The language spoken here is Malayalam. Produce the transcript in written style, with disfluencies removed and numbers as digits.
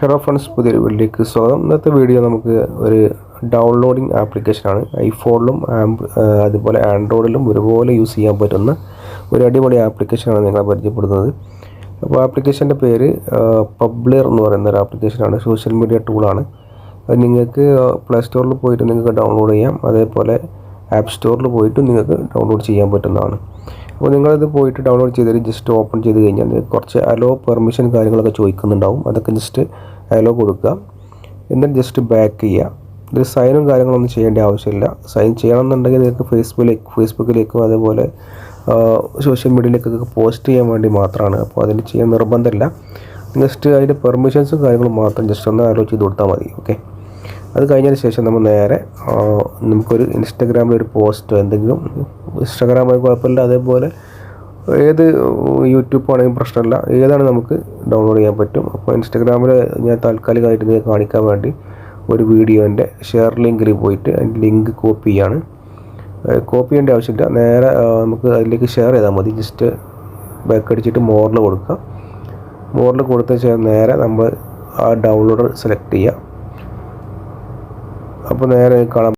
ഹലോ ഫ്രണ്ട്സ്, പുതിയൊരു വീഡിയോയിലേക്ക് സ്വാഗതം. ഇന്നത്തെ വീഡിയോ നമുക്ക് ഒരു ഡൗൺലോഡിങ് ആപ്ലിക്കേഷനാണ്. ഐഫോണിലും അതുപോലെ ആൻഡ്രോയിഡിലും ഒരുപോലെ യൂസ് ചെയ്യാൻ പറ്റുന്ന ഒരു അടിപൊളി ആപ്ലിക്കേഷനാണ് നിങ്ങളെ പരിചയപ്പെടുന്നത്. അപ്പോൾ ആപ്ലിക്കേഷൻ്റെ പേര് പബ്ലിർ എന്ന് പറയുന്ന ഒരു ആപ്ലിക്കേഷനാണ്. സോഷ്യൽ മീഡിയ ടൂളാണ്. അത് നിങ്ങൾക്ക് പ്ലേ സ്റ്റോറിൽ പോയിട്ട് നിങ്ങൾക്ക് ഡൗൺലോഡ് ചെയ്യാം. അതേപോലെ ആപ്പ് സ്റ്റോറിൽ പോയിട്ട് നിങ്ങൾക്ക് ഡൗൺലോഡ് ചെയ്യാൻ പറ്റുന്നതാണ്. അപ്പോൾ നിങ്ങളിത് പോയിട്ട് ഡൗൺലോഡ് ചെയ്തിട്ട് ജസ്റ്റ് ഓപ്പൺ ചെയ്ത് കഴിഞ്ഞാൽ കുറച്ച് അലോ പെർമിഷൻ കാര്യങ്ങളൊക്കെ ചോദിക്കുന്നുണ്ടാവും. അതൊക്കെ ജസ്റ്റ് അലോ കൊടുക്കുക. എന്നിട്ട് ജസ്റ്റ് ബാക്ക് ചെയ്യുക. ഇത് സൈനും കാര്യങ്ങളൊന്നും ചെയ്യേണ്ട ആവശ്യമില്ല. സൈൻ ചെയ്യണമെന്നുണ്ടെങ്കിൽ നിങ്ങൾക്ക് ഫേസ്ബുക്കിലേക്കും അതേപോലെ സോഷ്യൽ മീഡിയയിലേക്കൊക്കെ പോസ്റ്റ് ചെയ്യാൻ വേണ്ടി മാത്രമാണ്. അപ്പോൾ അതിന് ചെയ്യാൻ നിർബന്ധമില്ല. ജസ്റ്റ് അതിൻ്റെ പെർമിഷൻസും കാര്യങ്ങളും മാത്രം ജസ്റ്റ് ഒന്ന് അലോ ചെയ്ത് കൊടുത്താൽ മതി. ഓക്കെ, അത് കഴിഞ്ഞതിന് ശേഷം നമ്മൾ നേരെ നമുക്കൊരു ഇൻസ്റ്റാഗ്രാമിൽ ഒരു പോസ്റ്റോ എന്തെങ്കിലും, ഇൻസ്റ്റാഗ്രാമായി കുഴപ്പമില്ല, അതേപോലെ ഏത് യൂട്യൂബ് ആണെങ്കിലും പ്രശ്നമില്ല, ഏതാണ് നമുക്ക് ഡൗൺലോഡ് ചെയ്യാൻ പറ്റും. അപ്പോൾ ഇൻസ്റ്റാഗ്രാമിൽ ഞാൻ താൽക്കാലികമായിട്ട് ഇത് കാണിക്കാൻ വേണ്ടി ഒരു വീഡിയോൻ്റെ ഷെയർ ലിങ്കിൽ പോയിട്ട് അതിൻ്റെ ലിങ്ക് കോപ്പി ചെയ്യാണ്. കോപ്പി ചെയ്യേണ്ട ആവശ്യമില്ല, നേരെ നമുക്ക് അതിലേക്ക് ഷെയർ ചെയ്താൽ മതി. ജസ്റ്റ് ബാക്ക് അടിച്ചിട്ട് മോറിൽ കൊടുക്കുക. മോറിൽ കൊടുത്ത ശേഷം നേരെ നമ്മൾ ആ ഡൗൺലോഡർ സെലക്ട് ചെയ്യുക. അപ്പോൾ നേരെ കാണാം